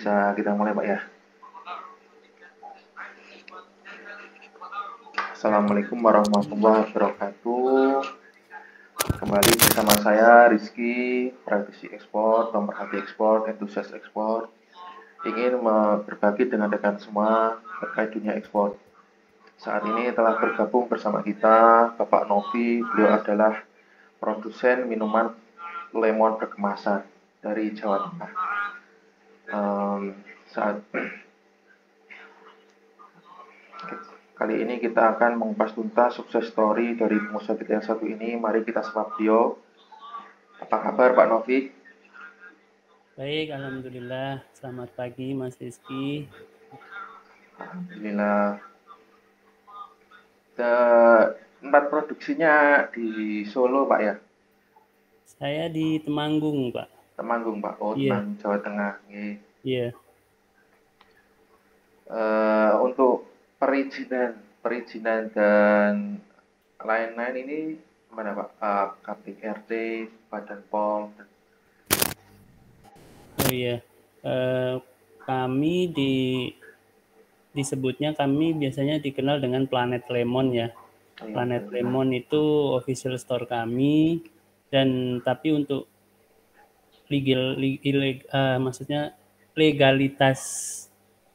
bisa kita mulai Pak ya. Assalamualaikum warahmatullahi wabarakatuh. Kembali bersama saya Rizky, praktisi ekspor, pemerhati ekspor, entusias ekspor. Ingin berbagi dengan rekan semua terkait dunia ekspor. Saat ini telah bergabung bersama kita Bapak Novi. Beliau adalah produsen minuman lemon berkemasan dari Jawa Tengah. Kali ini kita akan mengupas tuntas sukses story dari pengusaha kita yang satu ini. Mari kita sapa beliau. Apa kabar Pak Novi? Baik, alhamdulillah. Selamat pagi Mas Rizky. Alhamdulillah. Tempat produksinya di Solo Pak ya? Saya di Temanggung Pak. Temanggung Pak. Oh, Iya. Temanggung Jawa Tengah. Iya. Untuk perizinan dan lain-lain ini gimana Pak? KPRT, Badan POM. Oh iya. Kami disebutnya kami biasanya dikenal dengan Planet Lemon ya. Planet Lemon itu official store kami, dan tapi untuk maksudnya legalitas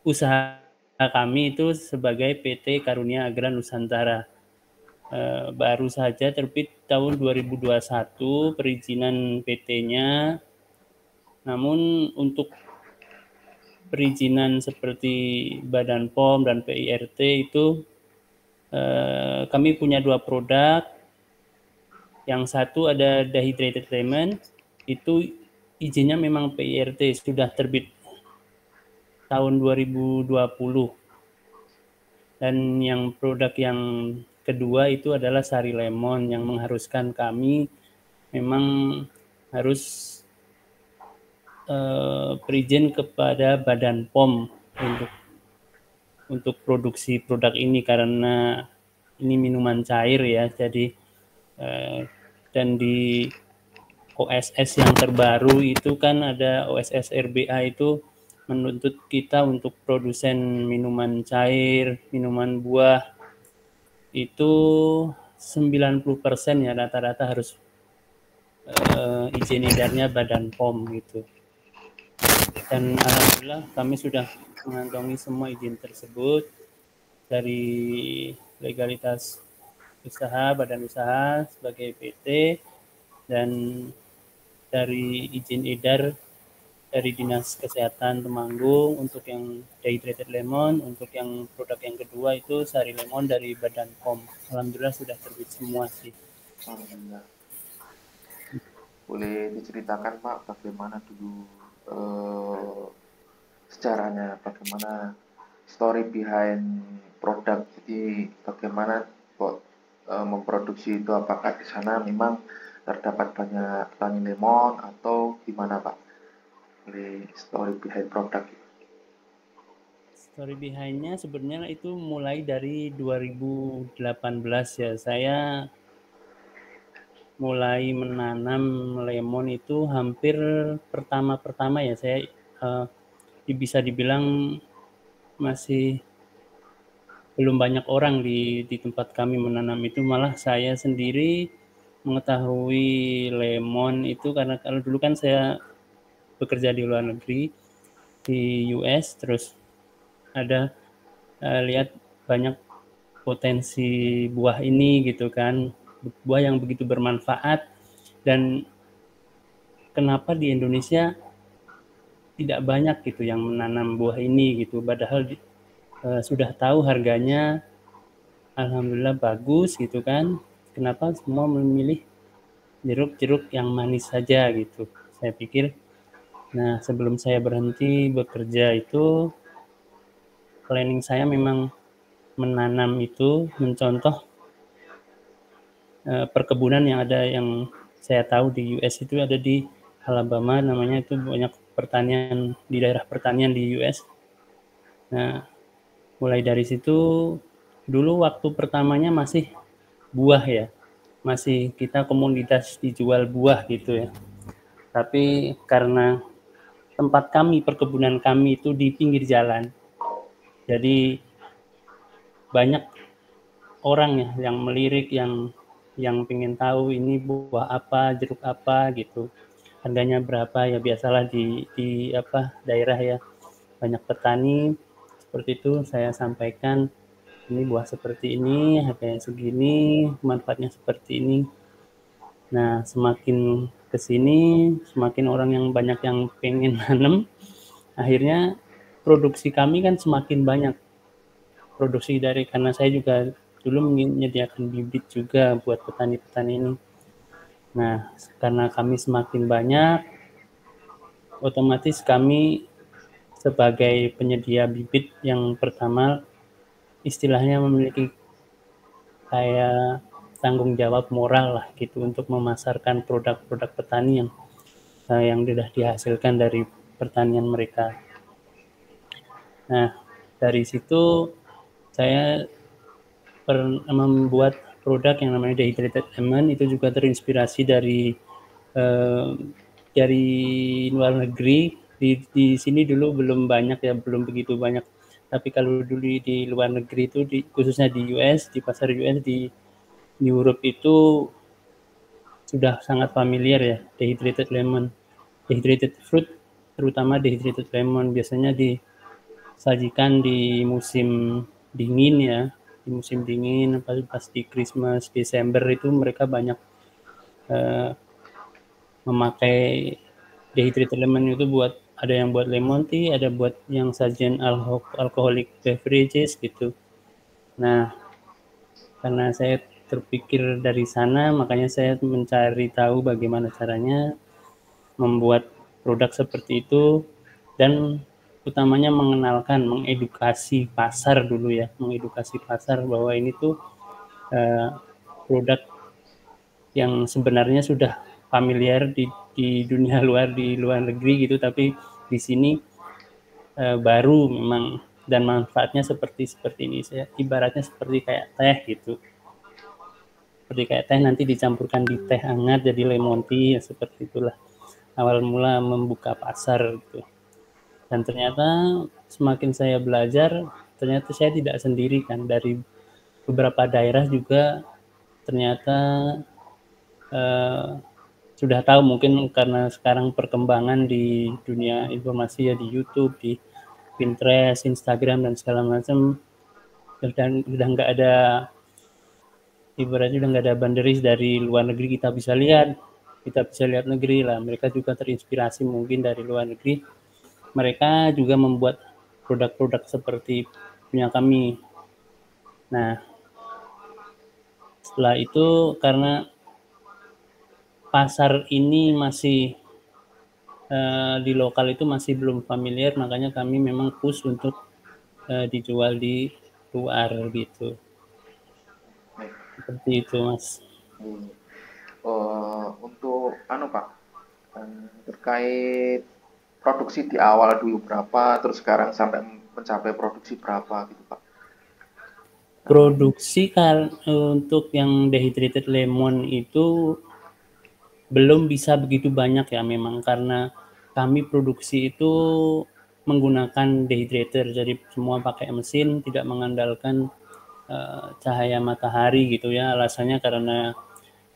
usaha kami itu sebagai PT Karunia Agra Nusantara. Baru saja terbit tahun 2021 perizinan PT-nya. Namun untuk perizinan seperti Badan POM dan PIRT itu kami punya 2 produk. Yang satu ada dehydrated lemon, itu izinnya memang PIRT sudah terbit tahun 2020. Dan yang produk yang kedua itu adalah sari lemon yang mengharuskan kami memang harus berizin kepada Badan POM untuk produksi produk ini, karena ini minuman cair ya. Jadi dan di OSS yang terbaru itu kan ada OSS RBA itu menuntut kita untuk produsen minuman cair, minuman buah itu 90% ya rata-rata harus izin edarnya Badan POM gitu. Dan alhamdulillah kami sudah mengantongi semua izin tersebut dari legalitas usaha, badan usaha sebagai PT, dan dari izin edar dari Dinas Kesehatan Temanggung untuk yang dehydrated lemon. Untuk yang produk yang kedua itu sari lemon dari Badan POM. Alhamdulillah sudah terbit semua sih. Alhamdulillah. Boleh diceritakan Pak bagaimana dulu sejarahnya, bagaimana story behind produk, jadi bagaimana kok memproduksi itu, apakah di sana memang terdapat banyak petani lemon atau gimana Pak? Boleh story behind produk. Story behind-nya sebenarnya itu mulai dari 2018 ya. Saya mulai menanam lemon itu hampir pertama-pertama ya. Saya bisa dibilang masih belum banyak orang di tempat kami menanam itu. Malah saya sendiri mengetahui lemon itu karena kalau dulu kan saya bekerja di luar negeri di US, terus ada lihat banyak potensi buah ini gitu kan, buah yang begitu bermanfaat. Dan kenapa di Indonesia tidak banyak gitu yang menanam buah ini gitu, padahal sudah tahu harganya alhamdulillah bagus gitu kan, kenapa semua memilih jeruk-jeruk yang manis saja gitu. Saya pikir, nah sebelum saya berhenti bekerja itu planning saya memang menanam itu, mencontoh perkebunan yang ada, yang saya tahu di US itu ada di Alabama namanya, itu banyak pertanian di daerah pertanian di US. Nah, mulai dari situ dulu waktu pertamanya masih buah ya, masih kita komunitas dijual buah gitu ya. Tapi karena tempat kami, perkebunan kami itu di pinggir jalan. Jadi banyak orang ya yang melirik, yang pengen tahu ini buah apa, jeruk apa gitu. Harganya berapa ya, biasalah di apa daerah ya. Banyak petani seperti itu, saya sampaikan ini buah seperti ini, harganya segini, manfaatnya seperti ini. Nah, semakin kesini, semakin orang yang banyak yang pengen nanam, akhirnya produksi kami kan semakin banyak. Produksi dari, karena saya juga dulu menyediakan bibit juga buat petani-petani ini. Nah, karena kami semakin banyak, otomatis kami sebagai penyedia bibit yang pertama, istilahnya memiliki kayak tanggung jawab moral lah gitu untuk memasarkan produk-produk petani yang sudah dihasilkan dari pertanian mereka. Nah, dari situ saya membuat produk yang namanya dehydrated lemon. Itu juga terinspirasi eh, dari luar negeri. Di sini dulu belum banyak ya, belum begitu banyak. Tapi kalau dulu di luar negeri itu, khususnya di US, di pasar US, di Europe itu sudah sangat familiar ya, dehydrated lemon, dehydrated fruit, terutama dehydrated lemon biasanya disajikan di musim dingin ya, di musim dingin pas di Christmas, Desember itu mereka banyak eh, memakai dehydrated lemon itu buat, ada yang buat lemon tea, ada buat yang sajian alcoholic beverages gitu. Nah, karena saya terpikir dari sana, makanya saya mencari tahu bagaimana caranya membuat produk seperti itu, dan utamanya mengenalkan, mengedukasi pasar dulu ya, mengedukasi pasar bahwa ini tuh eh, produk yang sebenarnya sudah familiar di dunia luar, di luar negeri gitu, tapi di sini baru memang, dan manfaatnya seperti seperti ini. Saya ibaratnya seperti kayak teh gitu, seperti kayak teh nanti dicampurkan di teh hangat jadi lemon tea ya, seperti itulah awal mula membuka pasar gitu. Dan ternyata semakin saya belajar, ternyata saya tidak sendiri kan, dari beberapa daerah juga ternyata eh, sudah tahu, mungkin karena sekarang perkembangan di dunia informasi ya, di YouTube, di Pinterest, Instagram dan segala macam, dan udah nggak ada, ibaratnya udah nggak ada boundaries, dari luar negeri kita bisa lihat negeri lah, mereka juga terinspirasi mungkin dari luar negeri, mereka juga membuat produk-produk seperti punya kami. Nah, setelah itu karena pasar ini masih di lokal itu masih belum familiar, makanya kami memang push untuk dijual di luar gitu. Baik. Seperti itu, Mas. Untuk Pak, terkait produksi di awal dulu berapa, terus sekarang sampai mencapai produksi berapa gitu Pak? Produksi untuk yang dehydrated lemon itu belum bisa begitu banyak ya memang, karena kami produksi itu menggunakan dehydrator, jadi semua pakai mesin, tidak mengandalkan cahaya matahari gitu ya. Alasannya karena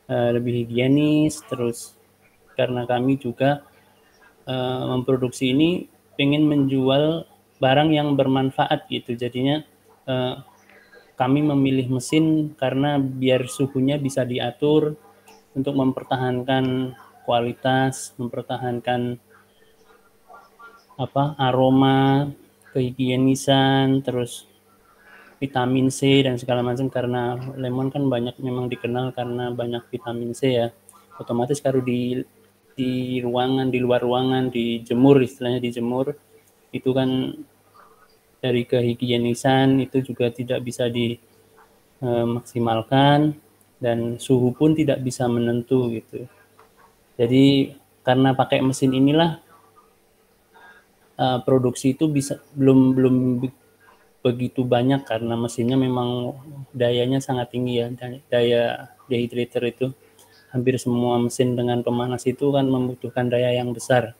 lebih higienis, terus karena kami juga memproduksi ini pengen menjual barang yang bermanfaat gitu. Jadinya eh, kami memilih mesin karena biar suhunya bisa diatur untuk mempertahankan kualitas, mempertahankan apa aroma, kehigienisan, terus vitamin C dan segala macam, karena lemon kan banyak memang dikenal karena banyak vitamin C ya. Otomatis kalau di ruangan, di luar ruangan, dijemur, istilahnya dijemur, itu kan dari kehigienisan itu juga tidak bisa dimaksimalkan, dan suhu pun tidak bisa menentu gitu. Jadi karena pakai mesin inilah produksi itu bisa belum belum begitu banyak, karena mesinnya memang dayanya sangat tinggi ya, daya dehydrator itu hampir semua mesin dengan pemanas itu kan membutuhkan daya yang besar.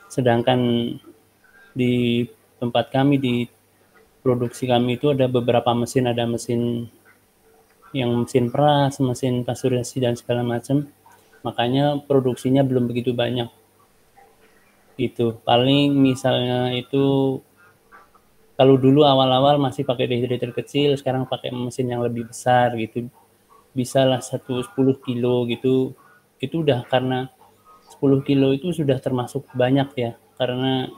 Sedangkan di tempat kami, di produksi kami itu ada beberapa mesin, ada mesin yang mesin peras, mesin pasteurisasi dan segala macam. Makanya produksinya belum begitu banyak. Itu paling misalnya itu kalau dulu awal-awal masih pakai dehydrator kecil, sekarang pakai mesin yang lebih besar gitu. Bisa lah 10 kilo gitu. Itu udah karena 10 kilo itu sudah termasuk banyak ya. Karena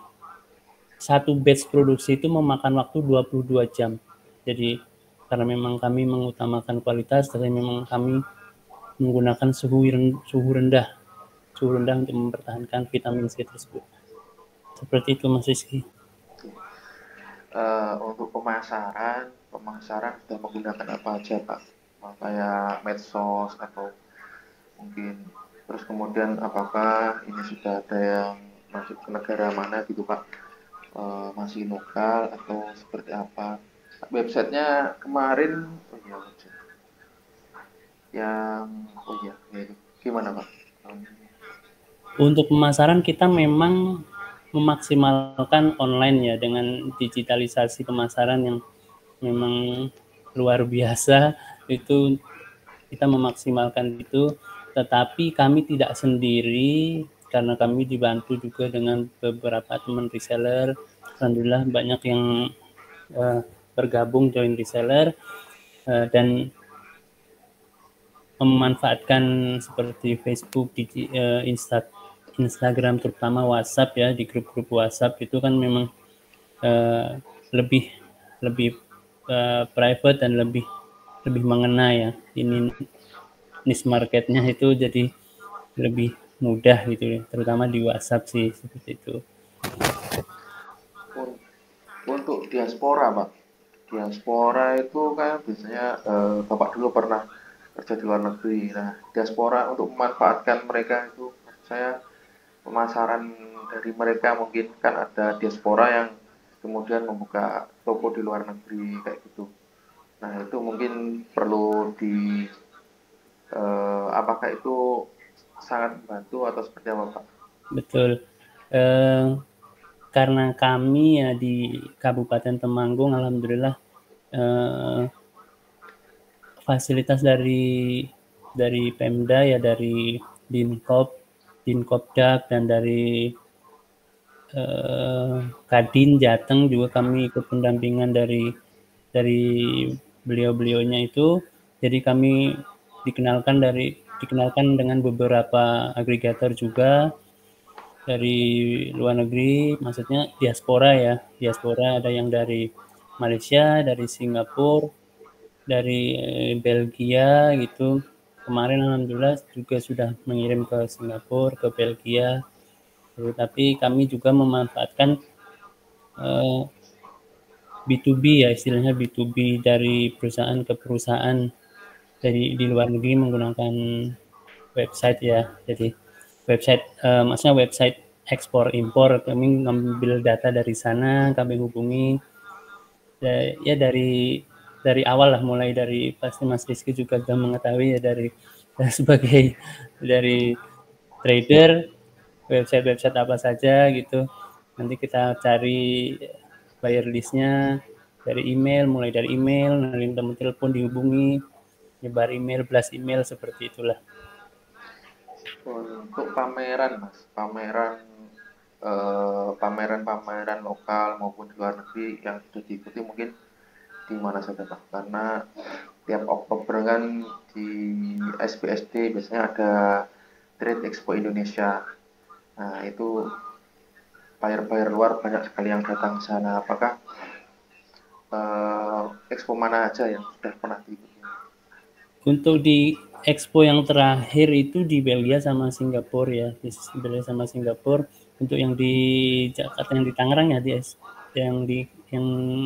satu batch produksi itu memakan waktu 22 jam. Jadi karena memang kami mengutamakan kualitas, tapi memang kami menggunakan suhu rendah untuk mempertahankan vitamin C tersebut. Seperti itu Mas Rizky. Untuk pemasaran sudah menggunakan apa aja Pak? Kayak medsos atau mungkin terus kemudian apakah ini sudah ada yang masuk ke negara mana gitu Pak? Masih lokal atau seperti apa? Websitenya kemarin, oh iya website yang, oh iya, ya itu. Gimana Pak? Untuk pemasaran kita memang memaksimalkan online ya dengan digitalisasi pemasaran yang memang luar biasa. Itu kita memaksimalkan itu, tetapi kami tidak sendiri karena kami dibantu juga dengan beberapa teman reseller. Alhamdulillah banyak yang bergabung join reseller dan memanfaatkan seperti Facebook, Instagram, terutama WhatsApp ya, di grup-grup WhatsApp itu kan memang uh, lebih lebih private dan lebih lebih mengena ya. Ini niche marketnya itu jadi lebih mudah gitu ya, terutama di WhatsApp sih seperti itu. Untuk diaspora Pak, diaspora itu kan biasanya Bapak dulu pernah kerja di luar negeri. Nah, diaspora untuk memanfaatkan mereka itu, saya pemasaran dari mereka mungkin kan ada diaspora yang kemudian membuka toko di luar negeri kayak gitu. Nah, itu mungkin perlu apakah itu sangat membantu atau seperti apa Pak? Betul. Eh, karena kami ya di Kabupaten Temanggung, alhamdulillah eh, fasilitas dari Pemda ya, dari Dinkop, Dinkopdap dan dari Kadin Jateng juga kami ikut pendampingan dari beliau-beliaunya itu. Jadi kami dikenalkan dengan beberapa agregator juga dari luar negeri, maksudnya diaspora ya. Diaspora ada yang dari Malaysia, dari Singapura, dari Belgia gitu. Kemarin alhamdulillah juga sudah mengirim ke Singapura, ke Belgia. Tapi kami juga memanfaatkan B2B ya, istilahnya B2B, dari perusahaan ke perusahaan dari di luar negeri menggunakan website ya. Jadi website maksudnya website ekspor impor, kami ngambil data dari sana, kami hubungi ya dari awal lah, mulai dari pasti Mas Rizky juga sudah mengetahui ya, dari sebagai dari trader, website-website apa saja gitu. Nanti kita cari buyer listnya dari email, mulai dari email, nanti teman telepon dihubungi, nyebar email, blast email, seperti itulah. Untuk pameran Mas, pameran-pameran lokal maupun di luar negeri yang sudah diikuti mungkin di mana saja Pak? Karena tiap Oktober kan di SBSD biasanya ada Trade Expo Indonesia. Nah, itu buyer-buyer luar banyak sekali yang datang ke sana. Apakah expo mana aja yang sudah pernah diikuti? Untuk di Expo yang terakhir itu di Belgia sama Singapura ya, di Belgia sama Singapura. Untuk yang di Jakarta, yang di Tangerang ya, yang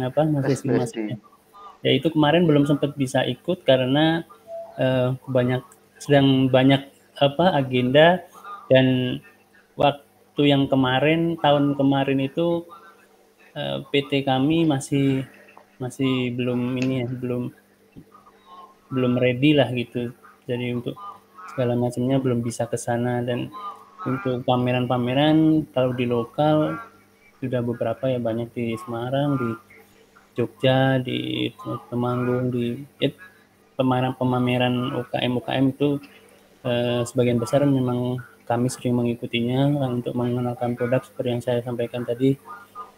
apa Mas Rizky SBSD. maksudnya. Ya itu kemarin belum sempat bisa ikut karena banyak sedang banyak apa agenda, dan waktu yang kemarin, tahun kemarin itu PT kami masih masih belum ini ya, belum ready lah gitu. Jadi untuk segala macamnya belum bisa ke sana, dan Untuk pameran-pameran kalau di lokal sudah beberapa ya, banyak di Semarang, di Jogja, di Temanggung, di pameran UKM itu sebagian besar memang kami sering mengikutinya untuk mengenalkan produk seperti yang saya sampaikan tadi,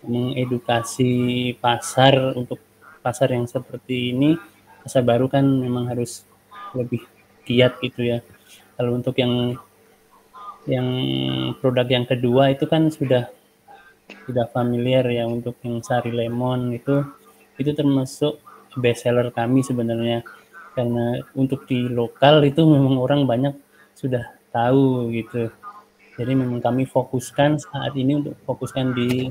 mengedukasi pasar. Untuk pasar yang seperti ini, pasar baru kan memang harus lebih giat gitu ya. Kalau untuk yang produk yang kedua itu kan sudah familiar ya. Untuk yang sari lemon itu termasuk best seller kami sebenarnya, karena untuk di lokal itu memang orang banyak sudah tahu gitu. Jadi memang kami fokuskan saat ini untuk fokuskan di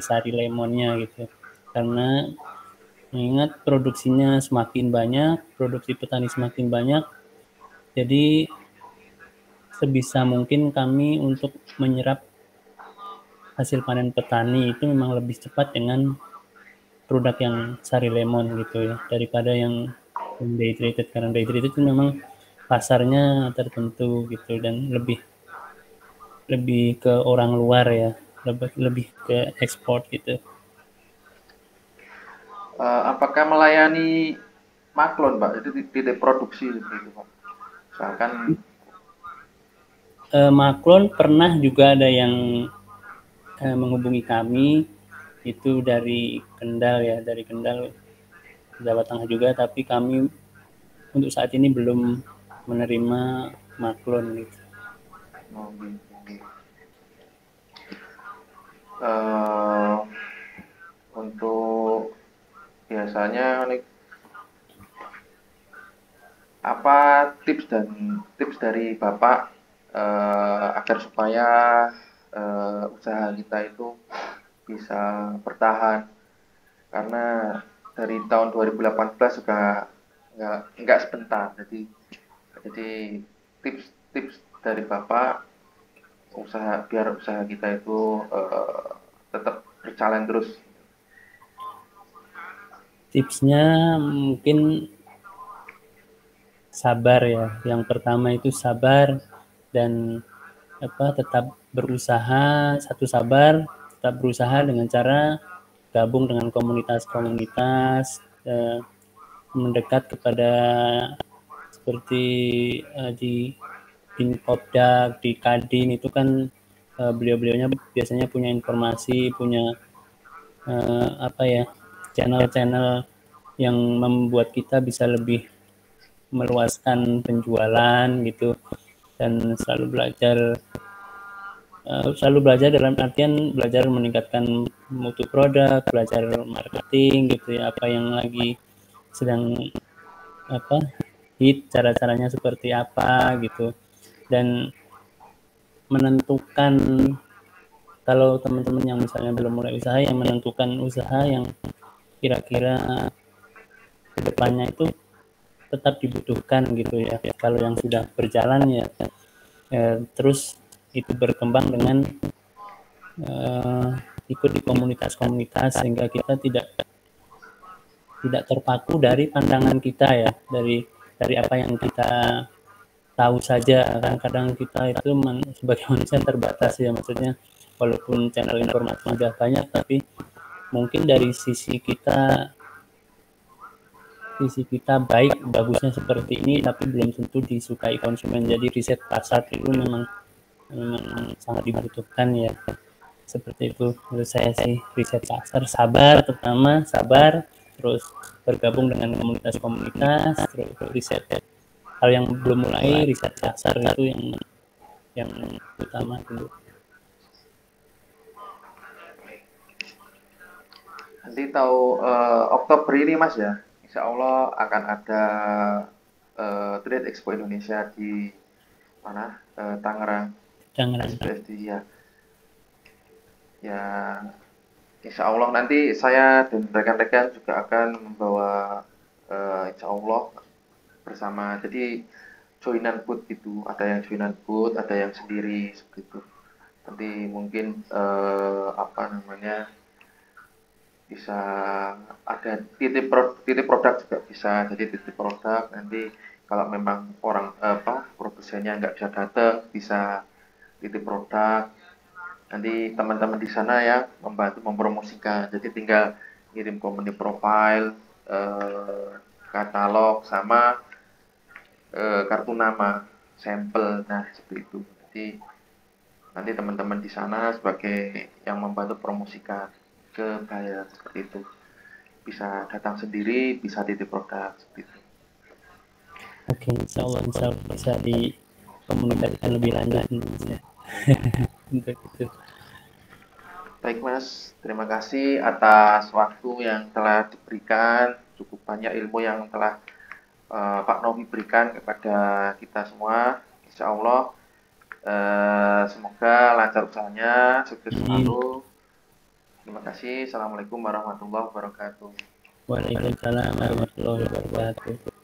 sari lemonnya gitu, karena mengingat produksinya semakin banyak, produksi petani semakin banyak, jadi sebisa mungkin kami untuk menyerap hasil panen petani itu memang lebih cepat dengan produk yang sari lemon gitu ya, daripada yang dehydrated. Karena dehydrated itu memang pasarnya tertentu gitu, dan lebih lebih ke orang luar ya, lebih ke ekspor gitu. Apakah melayani maklon, Pak? Itu titik produksi gitu, Pak. Misalkan Maklon pernah juga ada yang menghubungi kami, itu dari Kendal ya, dari Kendal, Jawa Tengah juga, tapi kami untuk saat ini belum menerima maklon gitu. oh, gitu. Eh, untuk biasanya nih, apa tips dari Bapak agar supaya usaha kita itu bisa bertahan, karena dari tahun 2018 juga nggak sebentar, jadi tips-tips dari Bapak biar usaha kita itu tetap berjalan terus. Tipsnya mungkin sabar ya. Yang pertama itu sabar, dan tetap berusaha. Satu, sabar, tetap berusaha dengan cara gabung dengan komunitas-komunitas, mendekat kepada seperti di Binpopdak, di Kadin itu kan beliau-beliaunya biasanya punya informasi, punya apa ya, channel-channel yang membuat kita bisa lebih meluaskan penjualan gitu, dan selalu belajar dalam artian belajar meningkatkan mutu produk, belajar marketing gitu ya, apa yang lagi sedang apa hit, cara-caranya seperti apa gitu. Dan menentukan, kalau teman-teman yang misalnya belum mulai usaha, yang menentukan usaha yang kira-kira kedepannya itu tetap dibutuhkan gitu ya. Kalau yang sudah berjalan ya, terus itu berkembang dengan eh, ikut di komunitas-komunitas, sehingga kita tidak terpaku dari pandangan kita ya, dari apa yang kita tahu saja. Kan kadang kita itu sebagai manusia terbatas ya, maksudnya walaupun channel informasi sudah banyak, tapi mungkin dari sisi kita baik, bagusnya seperti ini, tapi belum tentu disukai konsumen. Jadi riset pasar itu memang sangat dibutuhkan ya. Seperti itu menurut saya sih, riset pasar, sabar, terutama sabar, terus bergabung dengan komunitas-komunitas, terus riset hal yang belum mulai, riset pasar itu yang utama dulu. Nanti tahu Oktober ini Mas ya, Insya Allah akan ada Trade Expo Indonesia di mana, Tangerang, Jangan. SPSD ya. Ya, Insya Allah nanti saya dan rekan-rekan juga akan membawa Insya Allah bersama. Jadi joinan booth gitu, ada yang joinan booth, ada yang sendiri seperti itu. Nanti mungkin apa namanya, bisa ada titik produk juga bisa. Jadi titik produk nanti kalau memang orang produsennya nggak bisa datang, bisa titip produk. Nanti teman-teman di sana yang membantu mempromosikan. Jadi tinggal kirim company profile, katalog sama kartu nama, sampel. Nah, seperti itu. Jadi nanti teman-teman di sana sebagai yang membantu promosikan ke buyer seperti itu. Bisa datang sendiri, bisa titip produk seperti itu. Oke, insya Allah bisa dikomunikasikan lebih lanjut Mas, ya. Untuk itu. Baik Mas, terima kasih atas waktu yang telah diberikan, cukup banyak ilmu yang telah Pak Novi berikan kepada kita semua. Insya Allah semoga lancar usahanya, sukses selalu. Terima kasih. Assalamualaikum warahmatullahi wabarakatuh. Waalaikumsalam warahmatullahi wabarakatuh.